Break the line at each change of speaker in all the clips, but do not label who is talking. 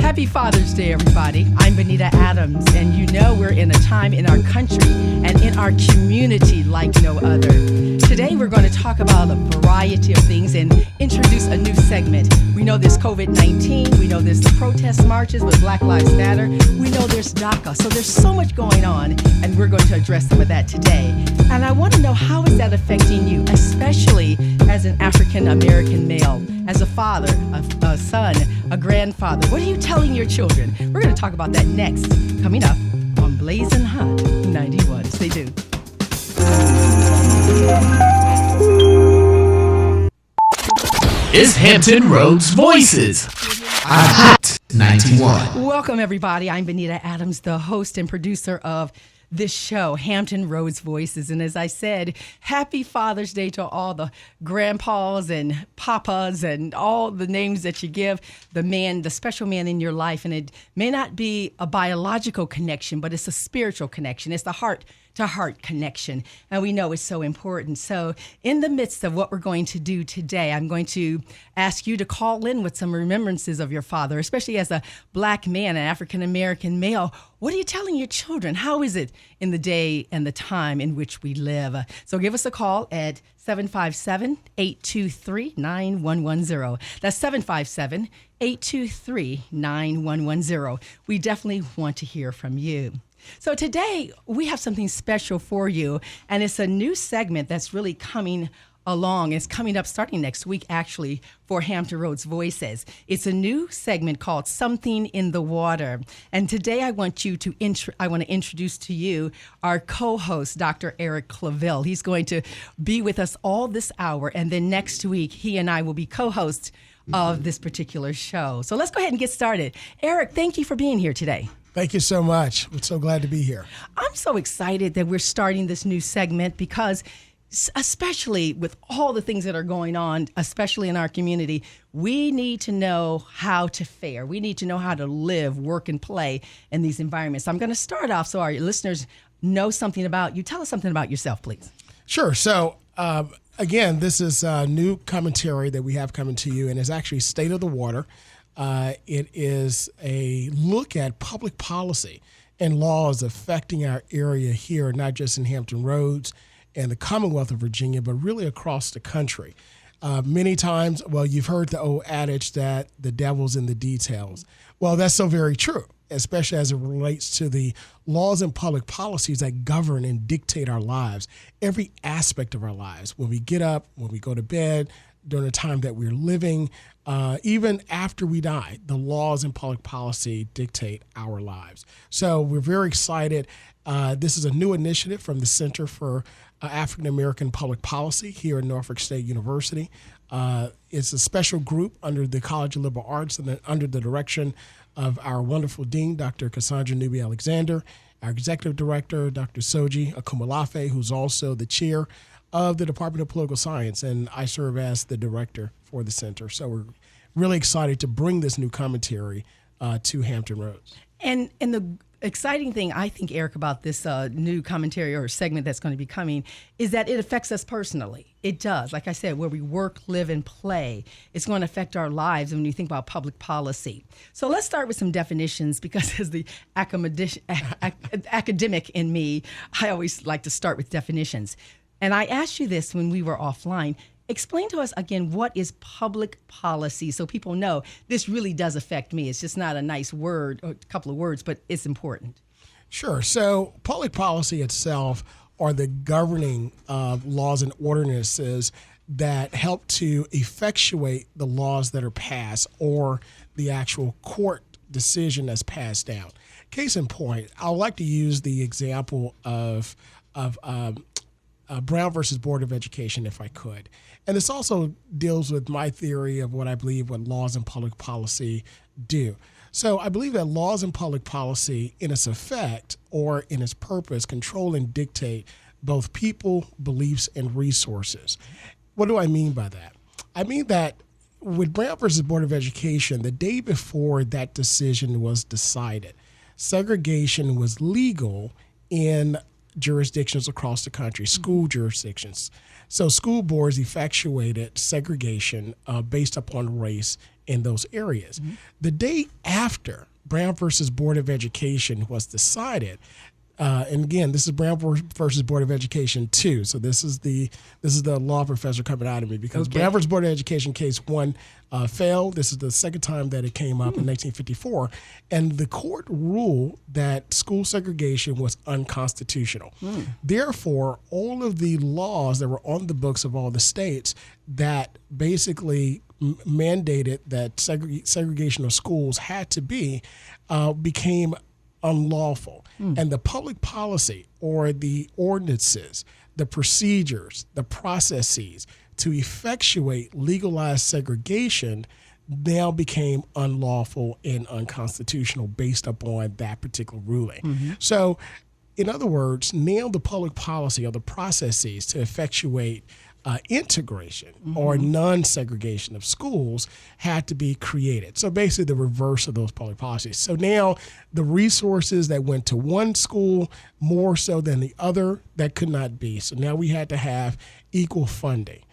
Happy Father's Day, everybody. I'm Benita Adams, and you know we're in a time in our country and in our community like no other. Today we're going to talk about a variety of things and introduce a new segment. We know there's COVID-19, we know there's the protest marches with Black Lives Matter, we know there's DACA, so there's so much going on, and we're going to address some of that today. And I want to know, how is that affecting you, especially as an African-American male, as a father, a son, a grandfather? What are you telling your children? We're going to talk about that next, coming up on Blazing Hot 91. Stay tuned.
It's Hampton Roads Voices on Hot 91.
Welcome, everybody. I'm Benita Adams, the host and producer of this show, Hampton Roads Voices. And as I said, happy Father's Day to all the grandpas and papas and all the names that you give the man, the special man in your life. And it may not be a biological connection, but it's a spiritual connection. It's the heart-to-heart connection. And we know it's so important. So in the midst of what we're going to do today, I'm going to ask you to call in with some remembrances of your father, especially as a Black man, an African-American male. What are you telling your children? How is it in the day and the time in which we live? So give us a call at 757-823-9110. That's 757-823-9110. We definitely want to hear from you. So today we have something special for you, and it's a new segment that's really coming along. It's coming up starting next week, actually, for Hampton Roads Voices. It's a new segment called Something in the Water. And today I want to introduce to you our co-host, Dr. Eric Claville. He's going to be with us all this hour, and then next week he and I will be co-hosts of this particular show. So let's go ahead and get started. Eric, thank you for being here today.
Thank you so much. I'm so glad to be here.
I'm so excited that we're starting this new segment because especially with all the things that are going on, especially in our community, we need to know how to fare. We need to know how to live, work, and play in these environments. So I'm going to start off so our listeners know something about you. Tell us something about yourself, please.
Sure. So, again, this is a new commentary that we have coming to you, and it's actually State of the Water. It is a look at public policy and laws affecting our area here, not just in Hampton Roads and the Commonwealth of Virginia, but really across the country. Many times, well, you've heard the old adage that the devil's in the details. Well, that's so very true, especially as it relates to the laws and public policies that govern and dictate our lives, every aspect of our lives. When we get up, when we go to bed, during the time that we're living, even after we die, the laws and public policy dictate our lives. So we're very excited. This is a new initiative from the Center for African American Public Policy here at Norfolk State University. It's a special group under the College of Liberal Arts and then under the direction of our wonderful dean, Dr. Cassandra Newby-Alexander, our executive director, Dr. Soji Akumalafe, who's also the chair of the Department of Political Science, and I serve as the director for the center. So we're really excited to bring this new commentary to Hampton Roads.
And the exciting thing, I think, Eric, about this new commentary or segment that's going to be coming is that it affects us personally. It does. Like I said, where we work, live, and play, it's going to affect our lives when you think about public policy. So let's start with some definitions, because as the academic in me, I always like to start with definitions. And I asked you this when we were offline. Explain to us again, what is public policy, so people know this really does affect me. It's just not a nice word or a couple of words, but it's important.
Sure. So public policy itself are the governing laws and ordinances that help to effectuate the laws that are passed or the actual court decision that's passed down. Case in point, I would like to use the example of Brown versus Board of Education, if I could. And this also deals with my theory of what I believe what laws and public policy do. So I believe that laws and public policy, in its effect or in its purpose, control and dictate both people, beliefs, and resources. What do I mean by that? I mean that with Brown versus Board of Education, the day before that decision was decided, segregation was legal in jurisdictions across the country, school jurisdictions. So school boards effectuated segregation based upon race in those areas. The day after Brown versus Board of Education was decided, and again, this is Brown versus Board of Education 2. So this is the law professor coming out of me, because Brown versus Board of Education case 1 failed. This is the second time that it came up in 1954, and the court ruled that school segregation was unconstitutional. Therefore, all of the laws that were on the books of all the states that basically mandated that segregation of schools had to be became unlawful. And the public policy, or the ordinances, the procedures, the processes to effectuate legalized segregation now became unlawful and unconstitutional based upon that particular ruling. So, in other words, now the public policy or the processes to effectuate integration or non-segregation of schools had to be created. So basically the reverse of those public policies. So now the resources that went to one school more so than the other, that could not be. So now we had to have equal funding.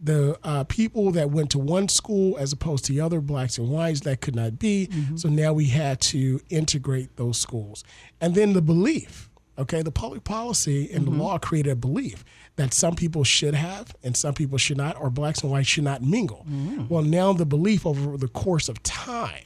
The people that went to one school as opposed to the other, blacks and whites, that could not be. So now we had to integrate those schools. And then the belief, the public policy and the law created a belief that some people should have and some people should not, or blacks and whites should not mingle. Well, now the belief over the course of time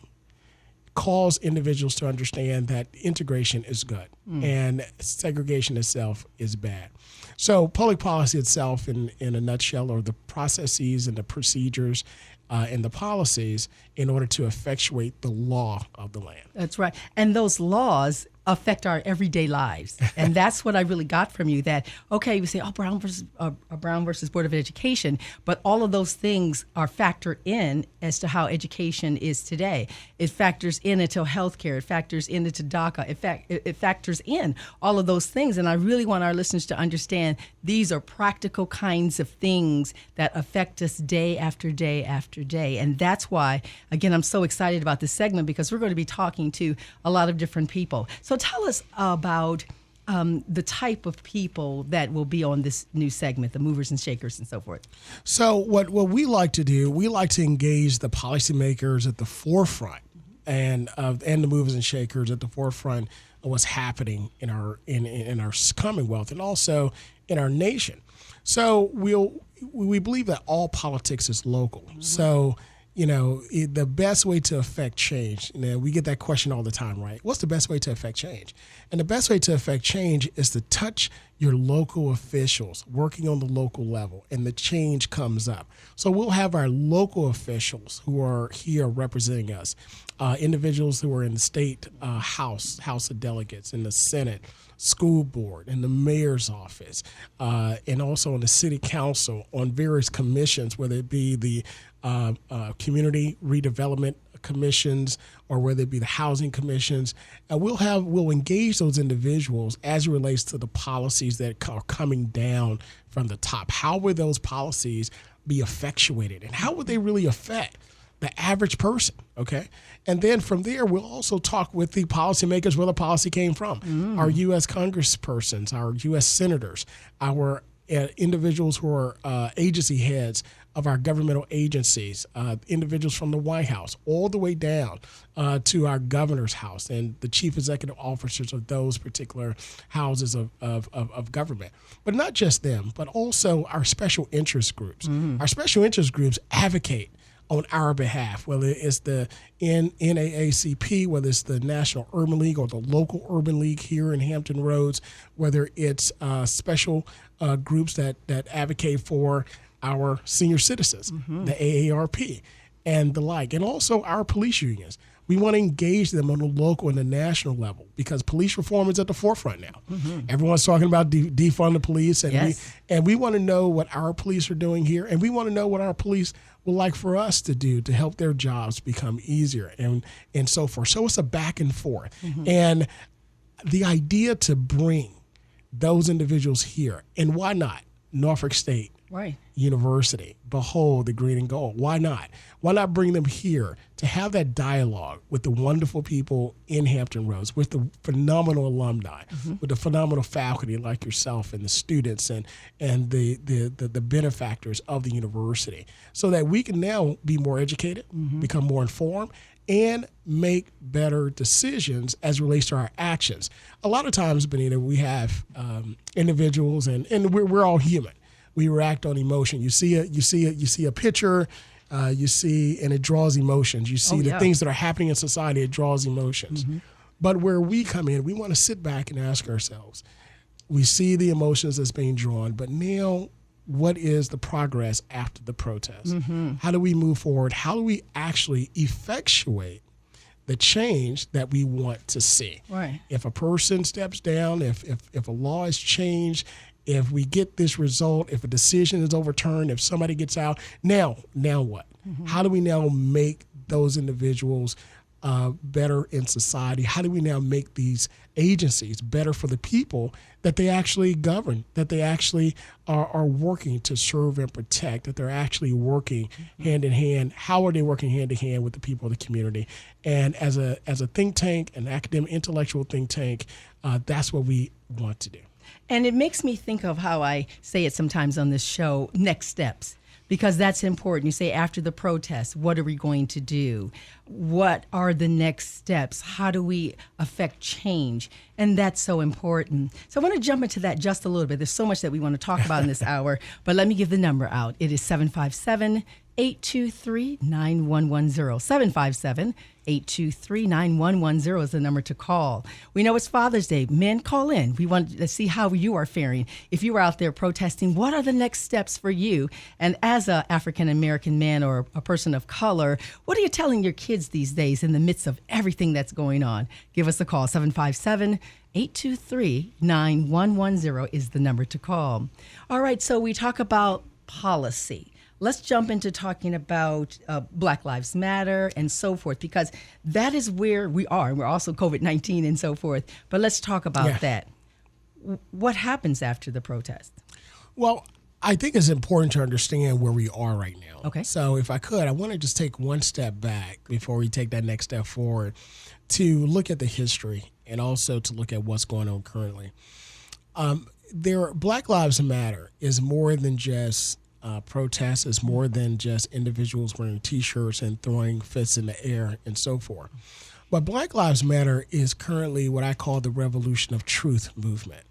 caused individuals to understand that integration is good and segregation itself is bad. So public policy itself, in a nutshell, are the processes and the procedures and the policies in order to effectuate the law of the land.
That's right. And those laws affect our everyday lives. And that's what I really got from you, that, okay, we say, Brown versus Board of Education, but all of those things are factored in as to how education is today. It factors in into healthcare. It factors in into DACA. It factors in all of those things. And I really want our listeners to understand these are practical kinds of things that affect us day after day after day. And that's why, again, I'm so excited about this segment, because we're going to be talking to a lot of different people. So tell us about the type of people that will be on this new segment, the movers and shakers and so forth.
So what we like to do, we like to engage the policymakers at the forefront and the movers and shakers at the forefront of what's happening in our Commonwealth and also in our nation. So we believe that all politics is local. So the best way to affect change, we get that question all the time, right? What's the best way to affect change? And the best way to affect change is to touch your local officials working on the local level, and the change comes up. So we'll have our local officials who are here representing us, individuals who are in the state House of Delegates, in the Senate, school board, in the mayor's office, and also in the city council, on various commissions, whether it be the community redevelopment commissions or whether it be the housing commissions. And we'll engage those individuals as it relates to the policies that are coming down from the top. How will those policies be effectuated, and how would they really affect the average person? Okay. And then from there, we'll also talk with the policymakers where the policy came from. Our U.S. congresspersons, our U.S. senators, our individuals who are agency heads of our governmental agencies, individuals from the White House, all the way down to our governor's house and the chief executive officers of those particular houses of government. But not just them, but also our special interest groups. Our special interest groups advocate on our behalf, whether it's the NAACP, whether it's the National Urban League or the local Urban League here in Hampton Roads, whether it's special groups that advocate for our senior citizens, the AARP, and the like, and also our police unions. We want to engage them on the local and the national level, because police reform is at the forefront now. Everyone's talking about defund the police, and we want to know what our police are doing here, and we want to know what our police would like for us to do to help their jobs become easier and so forth. So it's a back and forth. And the idea to bring those individuals here, and why not Norfolk State, University. Behold the green and gold. Why not? Why not bring them here to have that dialogue with the wonderful people in Hampton Roads, with the phenomenal alumni, with the phenomenal faculty like yourself and the students and the benefactors of the university, so that we can now be more educated, become more informed, and make better decisions as it relates to our actions. A lot of times, Benita, we have individuals, and we're all human. We react on emotion. You see a picture, you see, and it draws emotions. You see the things that are happening in society, it draws emotions. But where we come in, we want to sit back and ask ourselves, we see the emotions that's being drawn, but now what is the progress after the protest? How do we move forward? How do we actually effectuate the change that we want to see?
Right.
If a person steps down, if a law is changed, if we get this result, if a decision is overturned, if somebody gets out, now what? How do we now make those individuals better in society? How do we now make these agencies better for the people that they actually govern, that they actually are working to serve and protect, that they're actually working hand in hand? How are they working hand in hand with the people of the community? And as a think tank, an academic intellectual think tank, that's what we want to do.
And it makes me think of how I say it sometimes on this show, next steps, because that's important. You say after the protest, what are we going to do? What are the next steps? How do we affect change? And that's so important. So I want to jump into that just a little bit. There's so much that we want to talk about in this hour, but let me give the number out. It is 757-823-9110. 757-823-9110 is the number to call. We know it's Father's Day. Men, call in. We want to see how you are faring. If you are out there protesting, what are the next steps for you? And as an African-American man or a person of color, what are you telling your kids these days in the midst of everything that's going on? Give us a call. 757-823-9110 is the number to call. All right, so we talk about policy. Let's jump into talking about Black Lives Matter and so forth, because that is where we are. We're also COVID-19 and so forth. But let's talk about that. What happens after the protest?
Well, I think it's important to understand where we are right now.
Okay.
So if I could, I want to just take one step back before we take that next step forward to look at the history and also to look at what's going on currently. Black Lives Matter is more than just protests, is more than just individuals wearing T-shirts and throwing fists in the air and so forth. But Black Lives Matter is currently what I call the revolution of truth movement.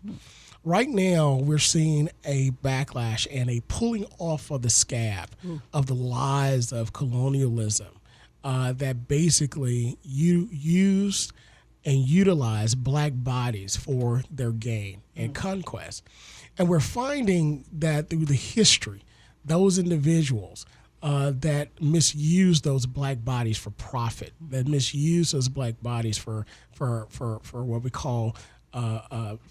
Right now, we're seeing a backlash and a pulling off of the scab of the lies of colonialism that basically used and utilized black bodies for their gain and conquest. And we're finding that through the history, those individuals that misuse those black bodies for profit, that misuse those black bodies for what we call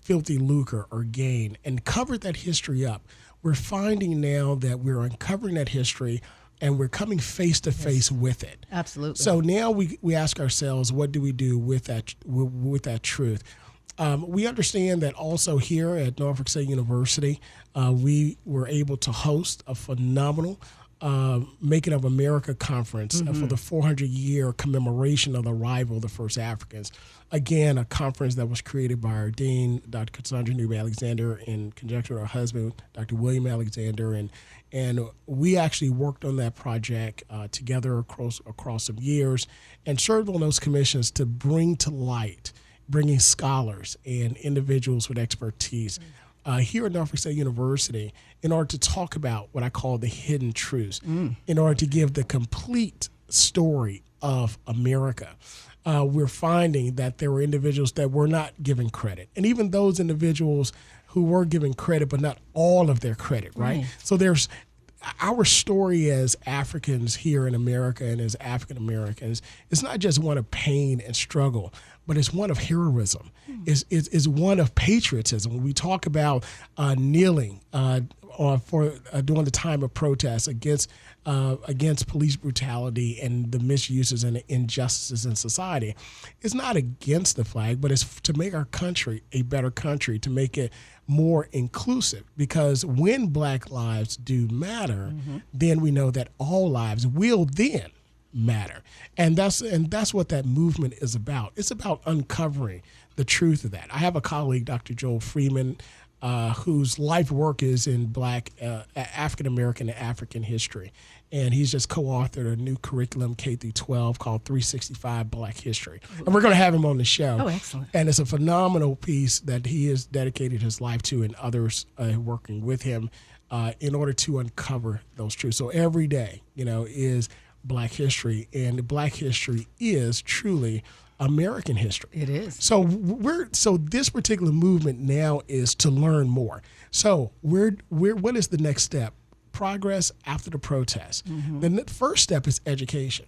filthy lucre or gain, and covered that history up. We're finding now that we're uncovering that history and we're coming face to face with it.
Absolutely.
So now we ask ourselves, what do we do with that truth? We understand that also here at Norfolk State University, we were able to host a phenomenal Making of America conference for the 400-year commemoration of the arrival of the first Africans. Again, a conference that was created by our dean, Dr. Cassandra Newby-Alexander, in conjunction with our husband, Dr. William Alexander, and we actually worked on that project together across some years and served on those commissions to bring to light, bringing scholars and individuals with expertise here at Norfolk State University in order to talk about what I call the hidden truths, in order to give the complete story of America. We're finding that there were individuals that were not given credit, and even those individuals who were given credit, but not all of their credit, right? So there's our story as Africans here in America and as African Americans. It's not just one of pain and struggle, but it's one of heroism. It's one of patriotism. When we talk about kneeling during the time of protests against police brutality and the misuses and the injustices in society. It's not against the flag, but it's to make our country a better country, to make it more inclusive. Because when Black lives do matter, then we know that all lives will then matter. And that's what that movement is about. It's about uncovering the truth of that. I have a colleague, Dr. Joel Freeman, whose life work is in Black, African American and African history. And he's just co-authored a new curriculum, K through 12, called 365 Black History. And we're going to have him on the show.
Oh, excellent.
And it's a phenomenal piece that he has dedicated his life to, and others working with him in order to uncover those truths. So every day, is Black history, and Black history is truly American history.
It is.
So this particular movement now is to learn more. So what is the next step? Progress after the protest. The first step is education.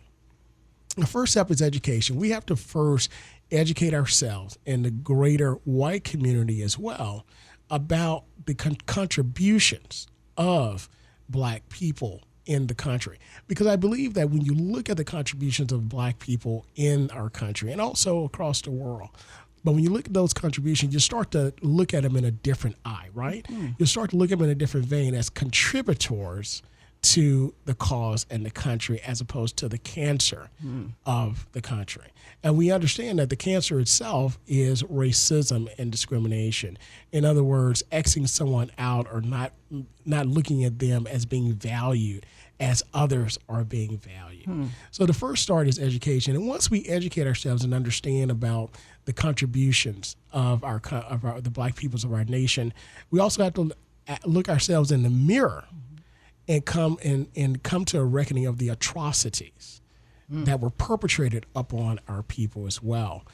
The first step is education. We have to first educate ourselves and the greater white community as well about the contributions of Black people in the country. Because I believe that when you look at the contributions of Black people in our country and also across the world, but when you look at those contributions, you start to look at them in a different eye, right? You start to look at them in a different vein as contributors to the cause and the country, as opposed to the cancer of the country. And we understand that the cancer itself is racism and discrimination. In other words, Xing someone out or not looking at them as being valued as others are being valued. So the first start is education. And once we educate ourselves and understand about the contributions of the Black peoples of our nation, we also have to look ourselves in the mirror and come to a reckoning of the atrocities that were perpetrated upon our people as well,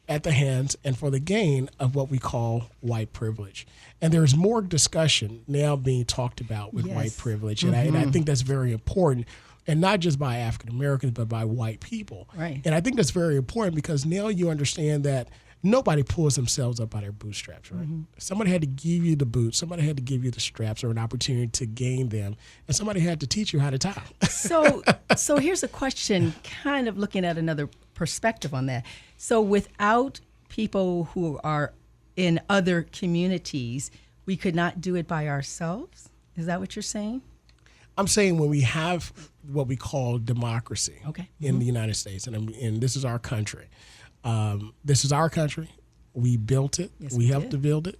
at the hands and for the gain of what we call white privilege. And there's more discussion now being talked about with white privilege. And I think that's very important, and not just by African Americans, but by white people.
Right.
And I think that's very important because now you understand that nobody pulls themselves up by their bootstraps, right? Somebody had to give you the boots, somebody had to give you the straps or an opportunity to gain them, and somebody had to teach you how to tie.
So here's a question, kind of looking at another perspective on that. So without people who are in other communities, we could not do it by ourselves? Is that what you're saying?
I'm saying when we have what we call democracy in the United States, and this is our country. This is our country. We built it.
Yes,
we helped to build it.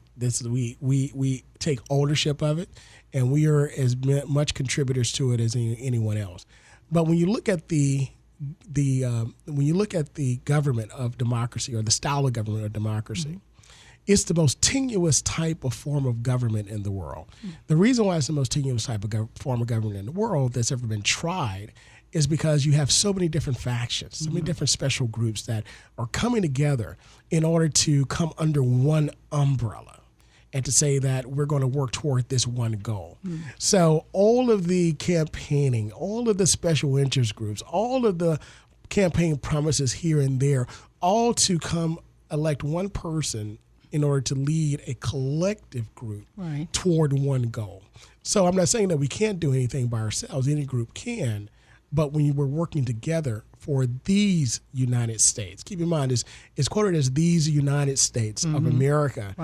We take ownership of it, and we are as much contributors to it as anyone else. But when you look at the government of democracy, or the style of government of democracy, it's the most tenuous type of form of government in the world. The reason why it's the most tenuous type of form of government in the world that's ever been tried is because you have so many different factions, so many different special groups that are coming together in order to come under one umbrella and to say that we're going to work toward this one goal. So all of the campaigning, all of the special interest groups, all of the campaign promises here and there, all to come elect one person in order to lead a collective group toward one goal. So I'm not saying that we can't do anything by ourselves. Any group can. But when we're working together for these United States, keep in mind, it's quoted as these United States of America.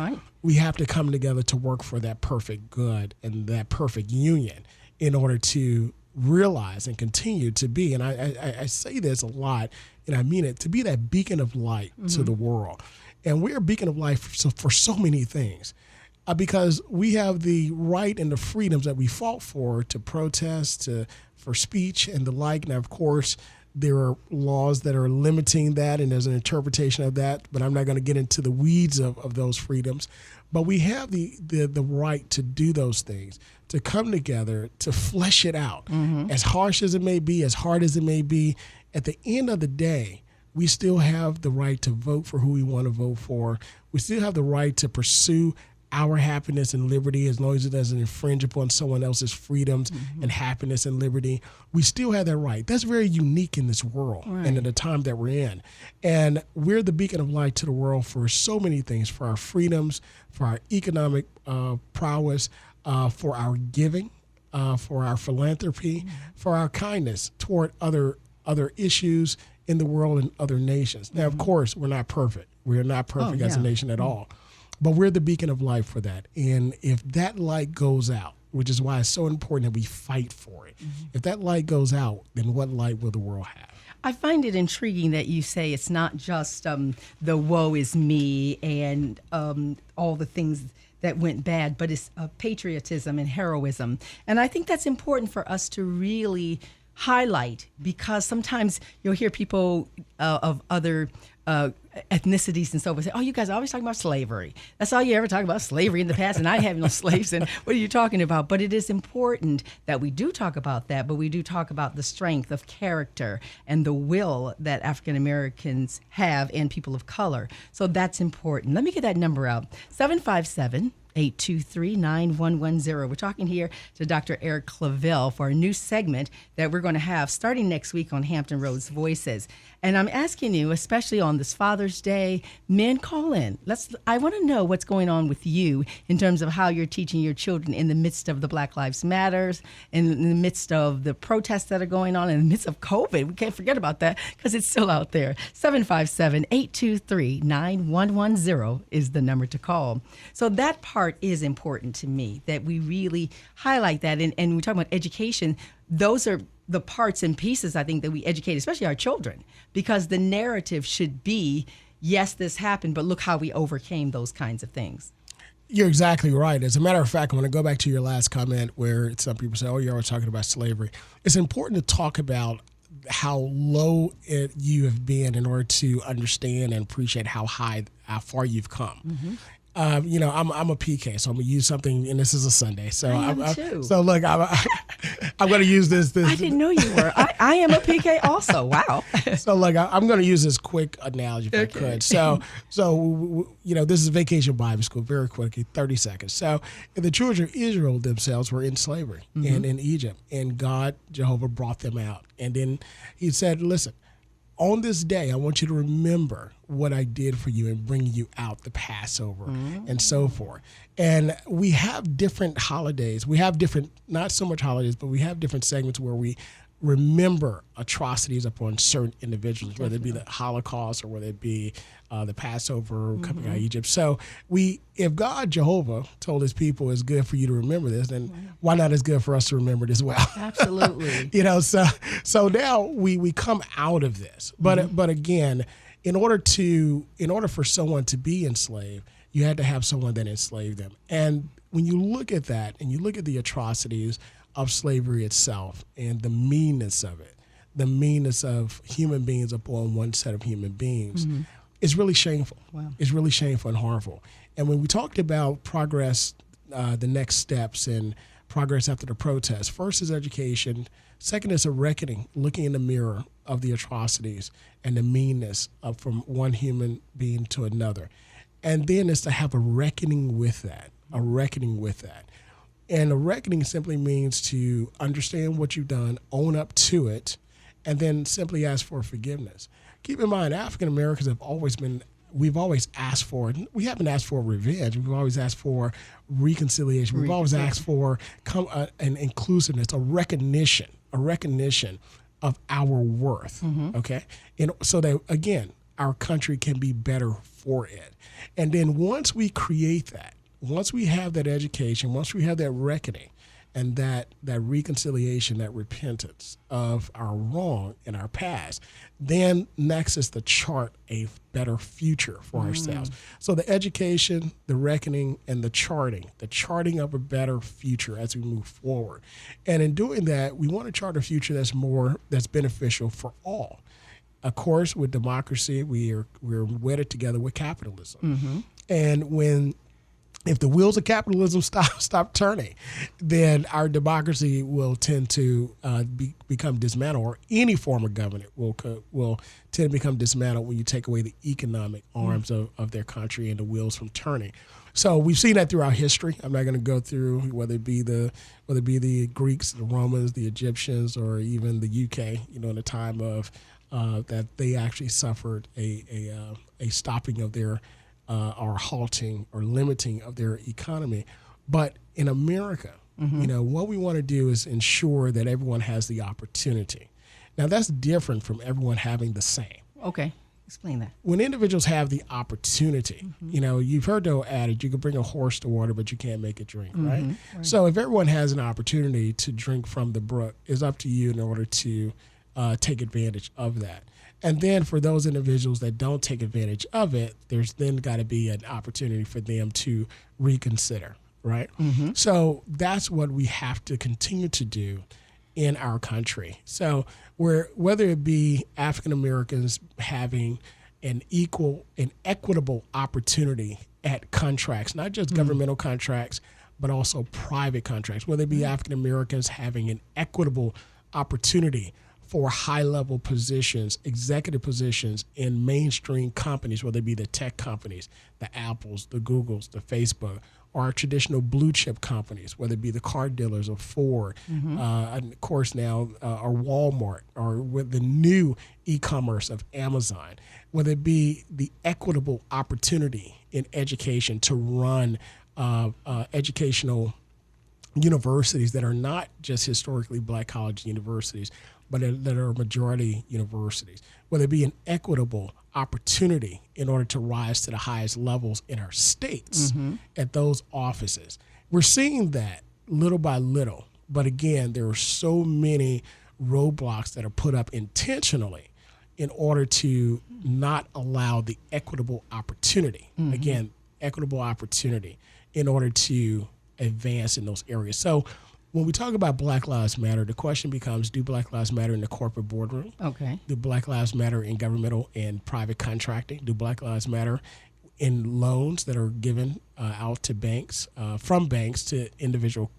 We have to come together to work for that perfect good and that perfect union in order to realize and continue to be, and I say this a lot, and I mean it, to be that beacon of light to the world. And we're a beacon of light for so many things. Because we have the right and the freedoms that we fought for to protest, for speech and the like. Now, of course, there are laws that are limiting that, and there's an interpretation of that, but I'm not going to get into the weeds of those freedoms. But we have the right to do those things, to come together, to flesh it out. As harsh as it may be, as hard as it may be, at the end of the day, we still have the right to vote for who we want to vote for. We still have the right to pursue our happiness and liberty, as long as it doesn't infringe upon someone else's freedoms and happiness and liberty. We still have that right. That's very unique in this world and in the time that we're in. And we're the beacon of light to the world for so many things, for our freedoms, for our economic prowess, for our giving, for our philanthropy, for our kindness toward other issues in the world and other nations. Now, of course, we're not perfect. We're not perfect as a nation at all, but we're the beacon of light for that. And if that light goes out, which is why it's so important that we fight for it, if that light goes out, then what light will the world have?
I find it intriguing that you say it's not just the woe is me and all the things that went bad, but it's patriotism and heroism. And I think that's important for us to really highlight, because sometimes you'll hear people of other ethnicities and so forth say, oh, you guys are always talking about slavery. That's all you ever talk about, slavery in the past, and I have no slaves, and what are you talking about? But it is important that we do talk about that, but we do talk about the strength of character and the will that African Americans have and people of color. So that's important. Let me get that number out. 757-823-9110. We're talking here to Dr. Eric Claville for a new segment that we're going to have starting next week on Hampton Roads Voices. And I'm asking you, especially on this Father's Day, men, call in. I want to know what's going on with you in terms of how you're teaching your children in the midst of the Black Lives Matters, in the midst of the protests that are going on, in the midst of COVID. We can't forget about that because it's still out there. 757-823-9110 is the number to call. So that part is important to me, that we really highlight that. And we talk about education. Those are the parts and pieces, I think, that we educate, especially our children, because the narrative should be, yes, this happened, but look how we overcame those kinds of things.
You're exactly right. As a matter of fact, I want to go back to your last comment where some people say, oh, you're always talking about slavery. It's important to talk about how low you have been in order to understand and appreciate how far you've come. Mm-hmm. I'm a PK, so I'm gonna use something, and this is a Sunday, so
I am too.
So look, I'm gonna use this.
I didn't know you were. I am a PK also. Wow.
So look, I'm gonna use this quick analogy if I could. So this is Vacation Bible School. Very quickly, 30 seconds. So the children of Israel themselves were in slavery and in Egypt, and God, Jehovah, brought them out, and then He said, "Listen, on this day, I want you to remember what I did for you and bring you out, the Passover and so forth." And we have different holidays. We have different, not so much holidays, but we have different segments where we remember atrocities upon certain individuals, whether it be the Holocaust or whether it be the Passover coming out of Egypt. So if God, Jehovah, told His people it's good for you to remember this, then why not as good for us to remember it as well?
Absolutely.
So now we come out of this. But again, in order for someone to be enslaved, you had to have someone that enslaved them. And when you look at that and you look at the atrocities of slavery itself and the meanness of it, the meanness of human beings upon one set of human beings, it's really shameful. Wow. It's really shameful and harmful. And when we talked about progress, the next steps and progress after the protest, first is education. Second is a reckoning, looking in the mirror of the atrocities and the meanness from one human being to another. And then is to have a reckoning with that, And a reckoning simply means to understand what you've done, own up to it, and then simply ask for forgiveness. Keep in mind, African Americans we've always asked for, we haven't asked for revenge, we've always asked for reconciliation, we've always asked for an inclusiveness, a recognition of our worth, okay? And so that, again, our country can be better for it. And then once we create that, once we have that education, once we have that reckoning and that reconciliation, that repentance of our wrong in our past, then next is to chart a better future for ourselves. So the education, the reckoning, and the charting of a better future as we move forward. And in doing that, we want to chart a future that's beneficial for all. Of course, with democracy, we're wedded together with capitalism. And if the wheels of capitalism stop turning, then our democracy will tend to become dismantled, or any form of government will tend to become dismantled when you take away the economic arms of their country and the wheels from turning. So we've seen that throughout history. I'm not going to go through whether it be the Greeks, the Romans, the Egyptians, or even the UK. In the time of that they actually suffered a stopping of their or halting or limiting of their economy. But in America, what we want to do is ensure that everyone has the opportunity. Now, that's different from everyone having the same.
Okay. Explain that.
When individuals have the opportunity, you've heard the old adage, you can bring a horse to water, but you can't make it drink, right? So if everyone has an opportunity to drink from the brook, it's up to you in order to take advantage of that. And then for those individuals that don't take advantage of it, there's then got to be an opportunity for them to reconsider, right? So that's what we have to continue to do in our country. So whether it be African Americans having an equal and equitable opportunity at contracts, not just governmental contracts, but also private contracts, whether it be African Americans having an equitable opportunity for high-level positions, executive positions in mainstream companies, whether it be the tech companies, the Apples, the Googles, the Facebook, or traditional blue-chip companies, whether it be the car dealers of Ford, and of course now, or Walmart, or with the new e-commerce of Amazon, whether it be the equitable opportunity in education to run educational universities that are not just historically black college universities, but that are majority universities, whether it be an equitable opportunity in order to rise to the highest levels in our states at those offices. We're seeing that little by little, but again, there are so many roadblocks that are put up intentionally in order to not allow the equitable opportunity, again, equitable opportunity in order to advance in those areas. So when we talk about Black Lives Matter, the question becomes, do Black Lives matter in the corporate boardroom? Okay. Do Black Lives matter in governmental and private contracting? Do Black Lives matter in loans that are given out to banks, from banks to individual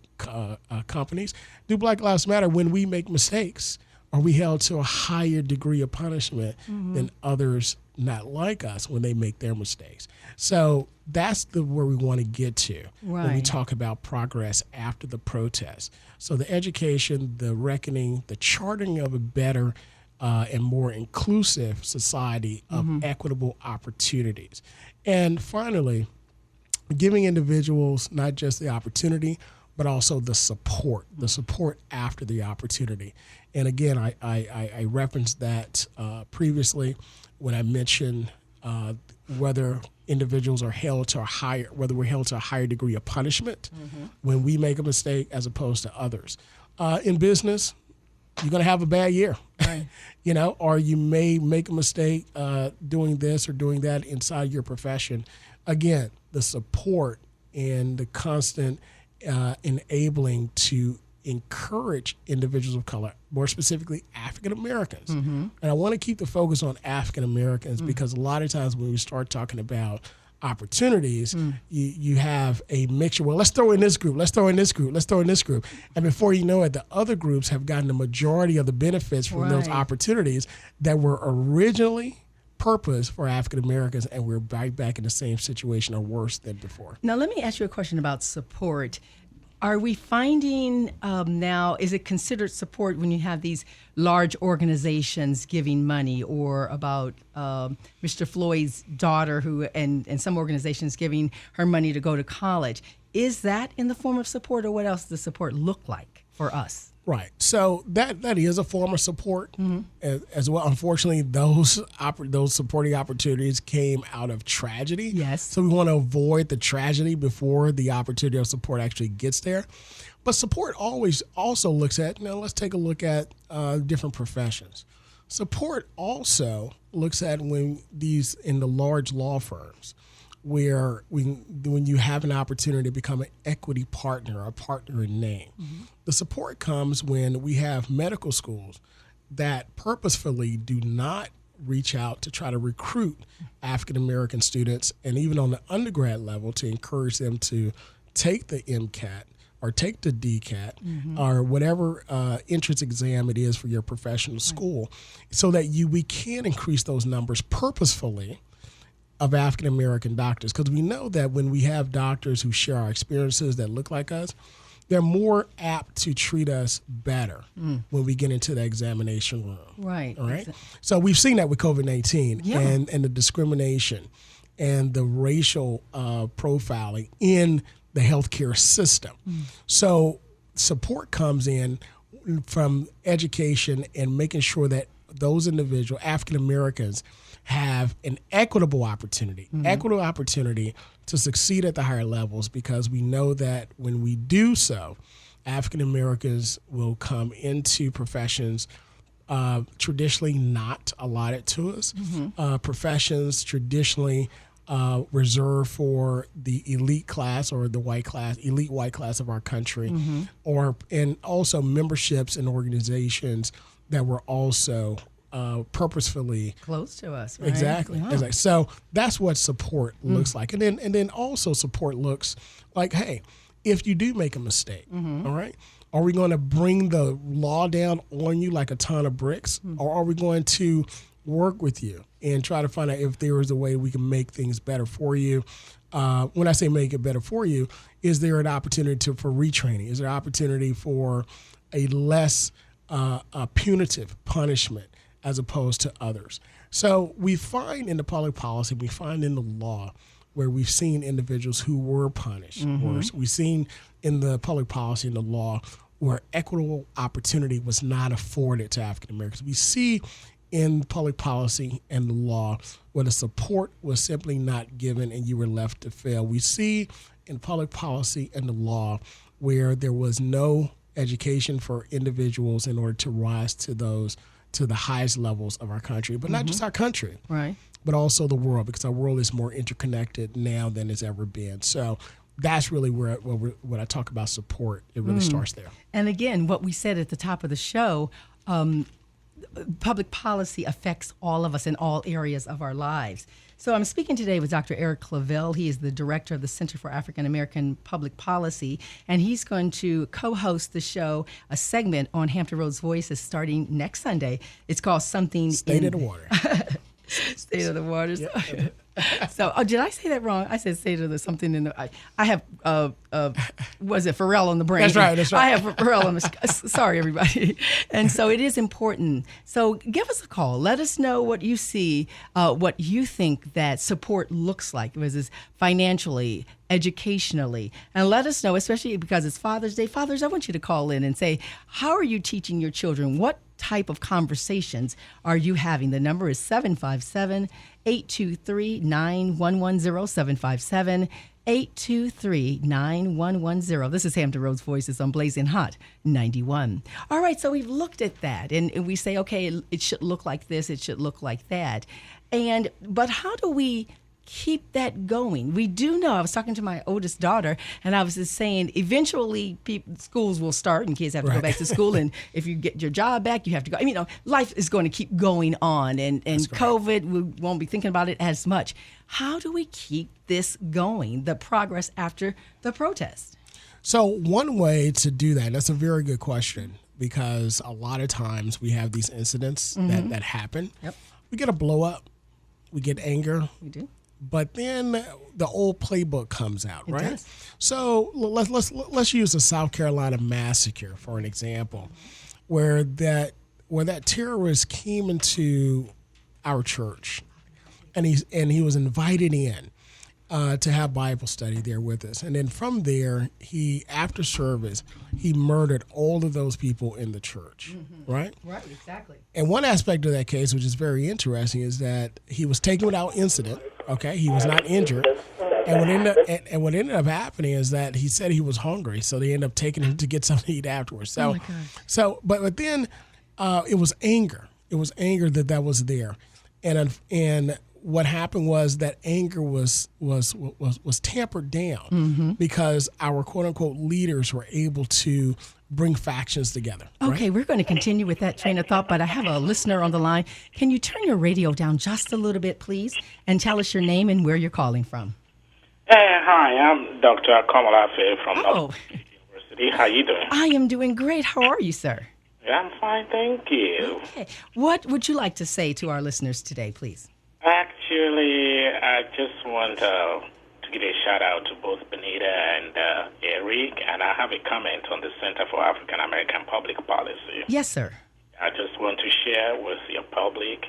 companies? Do Black Lives matter when we make mistakes? Are we held to a higher degree of punishment than others not like us when they make their mistakes? So that's where we want to get to when we talk about progress after the protest. So the education, the reckoning, the charting of a better and more inclusive society of equitable opportunities. And finally, giving individuals not just the opportunity, but also the support after the opportunity. And again, I referenced that previously when I mentioned whether individuals are held to whether we're held to a higher degree of punishment when we make a mistake as opposed to others. In business, you're going to have a bad year, right. Or you may make a mistake doing this or doing that inside your profession. Again, the support and the constant enabling to encourage individuals of color, more specifically African Americans. And I want to keep the focus on African Americans because a lot of times when we start talking about opportunities, you have a mixture. Well, let's throw in this group, let's throw in this group, let's throw in this group. And before you know it, the other groups have gotten the majority of the benefits from those opportunities that were originally purpose for African Americans, and we're right back in the same situation or worse than before.
Now, let me ask you a question about support. Are we finding now, is it considered support when you have these large organizations giving money, or about Mr. Floyd's daughter and some organizations giving her money to go to college? Is that in the form of support, or what else does support look like for us?
Right. So that is a form of support as well. Unfortunately, those supporting opportunities came out of tragedy. Yes. So we want to avoid the tragedy before the opportunity of support actually gets there. But support always also looks at, let's take a look at different professions. Support also looks at when in the large law firms, where when you have an opportunity to become an equity partner, a partner in name. The support comes when we have medical schools that purposefully do not reach out to try to recruit African American students, and even on the undergrad level to encourage them to take the MCAT or take the DCAT or whatever entrance exam it is for your professional school, so that we can increase those numbers purposefully of African American doctors, because we know that when we have doctors who share our experiences that look like us, they're more apt to treat us better when we get into the examination room. Right. All right. Exactly. So we've seen that with COVID-19 and the discrimination and the racial profiling in the healthcare system. So support comes in from education and making sure that those individual African Americans have an equitable opportunity to succeed at the higher levels, because we know that when we do so, African Americans will come into professions traditionally not allotted to us, professions traditionally reserved for the elite class or the elite white class of our country, and also memberships in organizations that were also purposefully
close to us, right?
Exactly. So that's what support looks like, and then also support looks like, hey, if you do make a mistake, all right, are we going to bring the law down on you like a ton of bricks, or are we going to work with you and try to find out if there is a way we can make things better for you? When I say make it better for you, is there an opportunity for retraining? Is there an opportunity for a less punitive punishment as opposed to others? So we find in the public policy, we find in the law where we've seen individuals who were punished worse. We've seen in the public policy and the law where equitable opportunity was not afforded to African Americans. We see in public policy and the law where the support was simply not given and you were left to fail. We see in public policy and the law where there was no education for individuals in order to rise to the highest levels of our country, but not just our country,
right,
but also the world, because our world is more interconnected now than it's ever been. So that's really where when I talk about support, it really starts there.
And again, what we said at the top of the show, public policy affects all of us in all areas of our lives. So I'm speaking today with Dr. Eric Claville. He is the director of the Center for African American Public Policy, and he's going to co-host the show, a segment on Hampton Roads Voices starting next Sunday. It's called Something
State of the Water.
State of the Waters.
Yeah.
So, did I say that wrong? I said state of the something in the. I have was it Pharrell on the brain?
That's right. That's right.
I have Pharrell on the. Sorry, everybody. And so it is important. So give us a call. Let us know what you see, what you think that support looks like. Was this financially, educationally, and let us know, especially because it's Father's Day. Fathers, I want you to call in and say, how are you teaching your children? What type of conversations are you having? The number is 757-823-9110, 757-823-9110. This is Hampton Roads Voices on Blazing Hot 91. All right, so we've looked at that, and we say, okay, it should look like this, it should look like that. But how do we keep that going? We do know, I was talking to my oldest daughter, and I was just saying, eventually schools will start and kids have to go back to school, and if you get your job back, you have to go. I mean, life is going to keep going on, and COVID, we won't be thinking about it as much. How do we keep this going, the progress after the protest?
So one way to do that's a very good question, because a lot of times we have these incidents that happen.
Yep.
We get a blow up, we get anger.
We do.
But then the old playbook comes out,
It
right?
does.
So let's use the South Carolina massacre for an example, where that terrorist came into our church, and he was invited in to have Bible study there with us, and then from there after service he murdered all of those people in the church, right?
Right, exactly.
And one aspect of that case, which is very interesting, is that he was taken without incident. Okay, he was not injured, and what ended up happening is that he said he was hungry, so they ended up taking him to get something to eat afterwards. So, but then it was anger. It was anger that was there, and what happened was that anger was tampered down because our quote unquote leaders were able to bring factions together.
Okay, we're going to continue with that train of thought, but I have a listener on the line. Can you turn your radio down just a little bit, please, and tell us your name and where you're calling from?
Hi, I'm Dr. Kamalafe from North University. How you doing?
I am doing great. How are you, sir?
I'm fine, thank you.
Okay. What would you like to say to our listeners today, please?
Actually, I just want to give a shout out to both Benita and Eric, and I have a comment on the Center for African American Public Policy.
Yes, sir.
I just want to share with your public,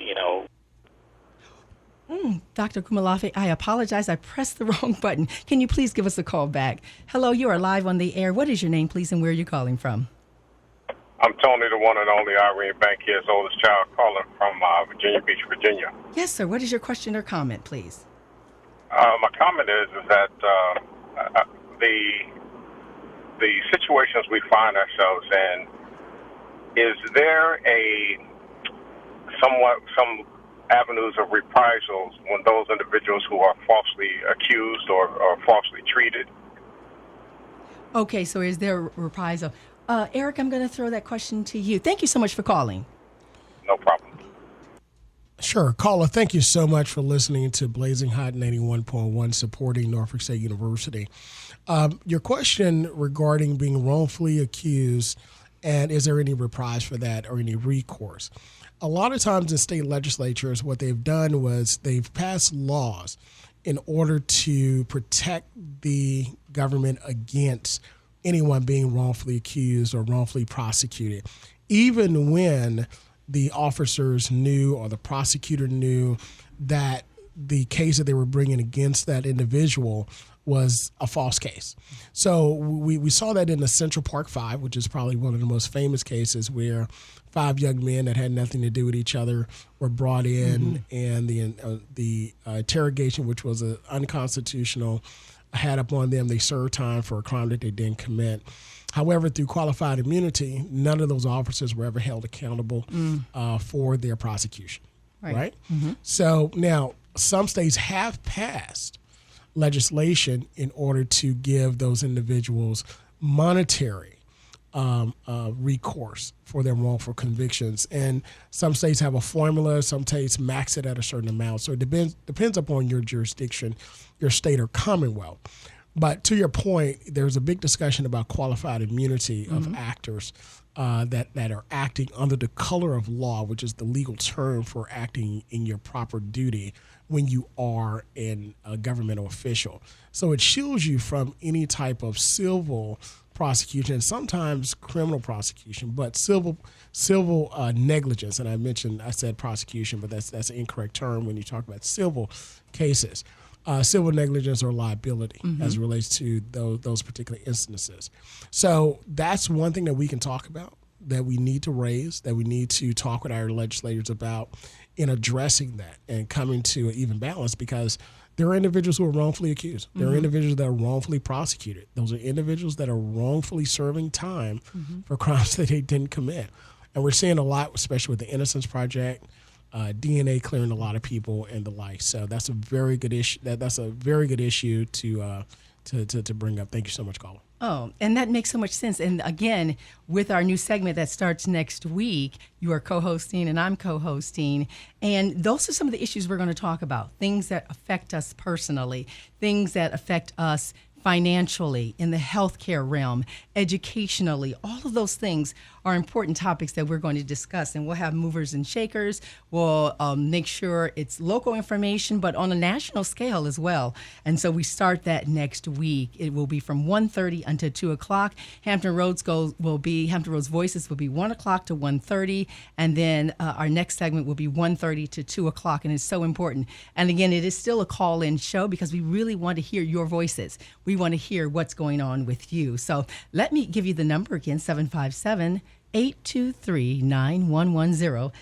Dr. Kumalafe, I apologize. I pressed the wrong button. Can you please give us a call back? Hello, you are live on the air. What is your name, please, and where are you calling from?
I'm Tony, the one and only Irene Bankhead's oldest child, calling from Virginia Beach, Virginia.
Yes, sir. What is your question or comment, please?
My comment is that the situations we find ourselves in, is there some avenues of reprisals when those individuals who are falsely accused or falsely treated?
Okay, so is there a reprisal? Eric, I'm going to throw that question to you. Thank you so much for calling.
No problem.
Sure. Caller, thank you so much for listening to Blazing Hot 91.1, supporting Norfolk State University. Your question regarding being wrongfully accused, and is there any reprise for that or any recourse? A lot of times in state legislatures, what they've done was they've passed laws in order to protect the government against anyone being wrongfully accused or wrongfully prosecuted, even when the officers knew or the prosecutor knew that the case that they were bringing against that individual was a false case. So we saw that in the Central Park Five, which is probably one of the most famous cases, where 5 young men that had nothing to do with each other were brought in, and the interrogation, which was unconstitutional, had upon them. They served time for a crime that they didn't commit. However, through qualified immunity, none of those officers were ever held accountable for their prosecution. Right? So now some states have passed legislation in order to give those individuals monetary recourse for their wrongful convictions. And some states have a formula, some states max it at a certain amount. So it depends upon your jurisdiction, your state or commonwealth. But to your point, there's a big discussion about qualified immunity of actors that are acting under the color of law, which is the legal term for acting in your proper duty when you are a governmental official. So it shields you from any type of civil prosecution, and sometimes criminal prosecution, but civil negligence. And I said prosecution, but that's an incorrect term when you talk about civil cases. Civil negligence or liability as it relates to those particular instances. So that's one thing that we can talk about, that we need to raise, that we need to talk with our legislators about in addressing that and coming to an even balance, because there are individuals who are wrongfully accused. There are individuals that are wrongfully prosecuted. Those are individuals that are wrongfully serving time for crimes that they didn't commit. And we're seeing a lot, especially with the Innocence Project, DNA clearing a lot of people and the like. So that's a very good issue. That's a very good issue to bring up. Thank you so much, caller.
Oh, and that makes so much sense. And again, with our new segment that starts next week, you are co-hosting and I'm co-hosting. And those are some of the issues we're going to talk about. Things that affect us personally, things that affect us financially, in the healthcare realm, educationally. All of those things are important topics that we're going to discuss. And we'll have movers and shakers. We'll make sure it's local information, but on a national scale as well. And so we start that next week. It will be from 1:30 until 2 o'clock. Hampton Roads Voices will be 1 o'clock to 1:30. And then our next segment will be 1:30 to 2 o'clock. And it's so important. And again, it is still a call-in show because we really want to hear your voices. We want to hear what's going on with you. So let me give you the number again, 757-823-9110,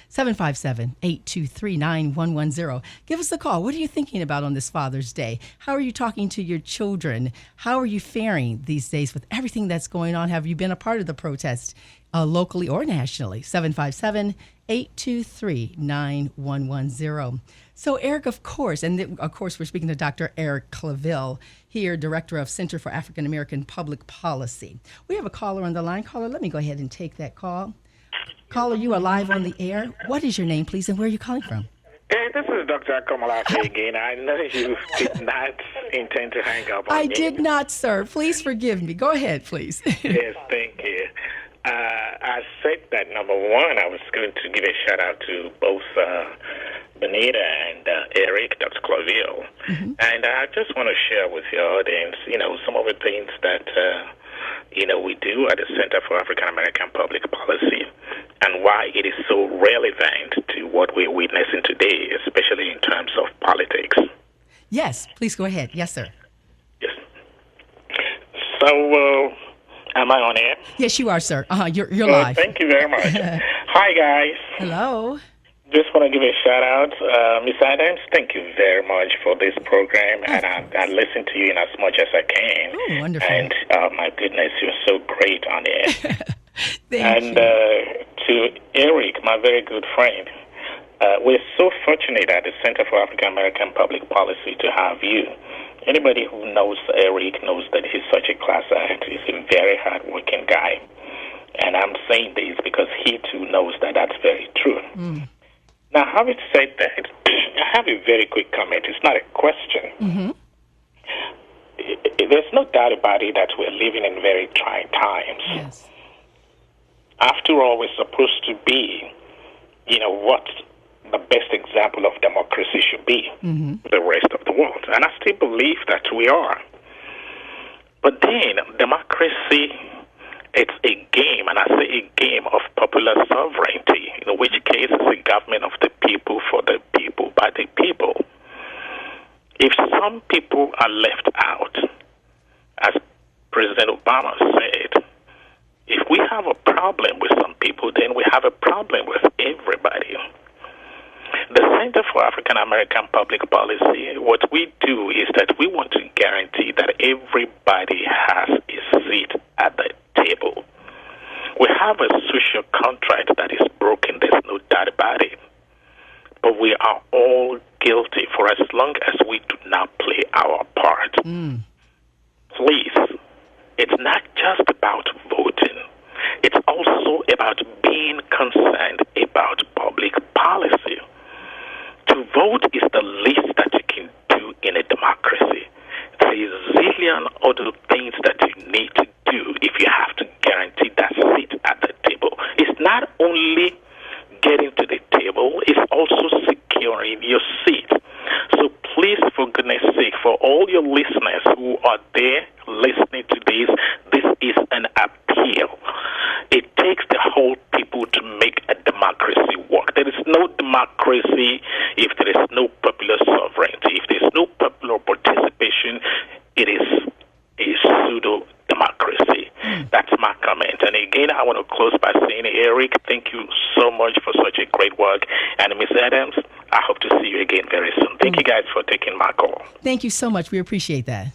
757-823-9110. Give us a call. What are you thinking about on this Father's Day? How are you talking to your children? How are you faring these days with everything that's going on? Have you been a part of the protest locally or nationally? 757-823-9110. So Eric, of course, we're speaking to Dr. Eric Claville here, Director of Center for African American Public Policy. We have a caller on the line. Caller, let me go ahead and take that call. Caller, you are live on the air. What is your name, please, and where are you calling from?
Hey, this is Dr. Kumalafe again. I know you did not intend to hang up on me.
I did not, sir. Please forgive me. Go ahead, please.
Yes, thank you. I said that, number one, I was going to give a shout-out to both Benita and Eric, Dr. Claville. And I just want to share with your audience, some of the things that, we do at the Center for African American Public Policy and why it is so relevant to what we're witnessing today, especially in terms of politics.
Yes, please go ahead. Yes, sir.
Yes. So, am I on air?
Yes, you are, sir. You're live.
Thank you very much. Hi, guys.
Hello.
Just want to give a shout out, Miss Adams. Thank you very much for this program, and I listen to you in as much as I can.
Oh, wonderful!
And my goodness, you're so great on air.
Thank you.
To Eric, my very good friend, we're so fortunate at the Center for African American Public Policy to have you. Anybody who knows Eric knows that he's such a class act. He's a very hardworking guy, and I'm saying this because he too knows that that's very true. Now, having said that, I have a very quick comment. It's not a question.
Mm-hmm.
There's no doubt about it that we're living in very trying times.
Yes.
After all, we're supposed to be, what the best example of democracy should be to the rest of the world. And I still believe that we are. But then, democracy, it's a game, and I say a game of popular sovereignty, in which case it's a government of the people, for the people, by the people. If some people are left out, as President Obama said, if we have a problem with some people, then we have a problem with everybody. The Center for African American Public Policy, what we do is that we want to guarantee that everybody has a seat at the table. We have a social contract that is broken, there's no doubt about it. But we are all guilty for as long as we do not play our part. Please, it's not just about voting. It's also about being concerned about public policy. To vote is the least that you can do in a democracy. There is a zillion other things that you need to do if you have to guarantee that seat at the table. It's not only getting to the table, it's also securing your seat. So please, for goodness sake, for all your listeners who are there listening to this is an appeal. It takes the whole people to make a democracy work. There is no democracy if there is no popular sovereignty. If there is no popular participation, it is a pseudo-democracy. That's my comment. And again, I want to close by saying, Eric, thank you so much for such a great work. And Ms. Adams, I hope to see you again very soon. Thank you guys for taking my call.
Thank you so much. We appreciate that.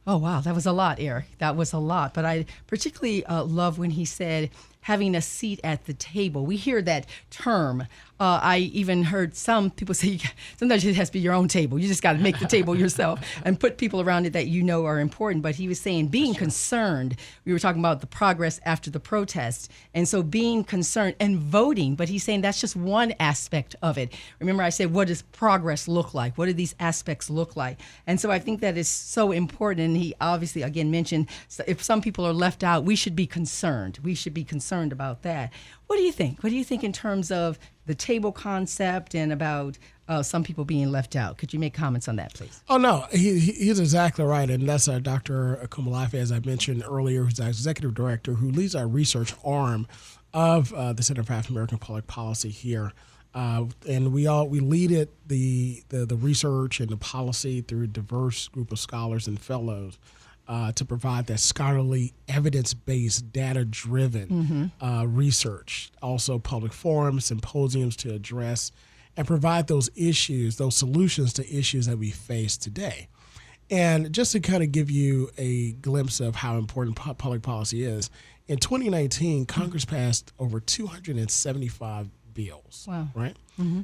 Oh, wow. That was a lot, Eric. That was a lot. But I particularly love when he said having a seat at the table. We hear that term. I even heard some people say sometimes it has to be your own table. You just got to make the table yourself and put people around it that you know are important. But he was saying being concerned. We were talking about the progress after the protest. And so being concerned and voting. But he's saying that's just one aspect of it. Remember, I said, what does progress look like? What do these aspects look like? And so I think that is so important. And he obviously, again, mentioned if some people are left out, we should be concerned. We should be concerned about that. What do you think? What do you think in terms of the table concept and about some people being left out? Could you make comments on that, please?
Oh, no, he's exactly right. And that's Dr. Kumalafe, as I mentioned earlier, who's our executive director, who leads our research arm of the Center for African American Public Policy here. And we lead it, the research and the policy through a diverse group of scholars and fellows to provide that scholarly, evidence-based, data-driven research. Also public forums, symposiums to address and provide those issues, those solutions to issues that we face today. And just to kind of give you a glimpse of how important public policy is, in 2019, Congress passed over 275 bills. Wow. Right?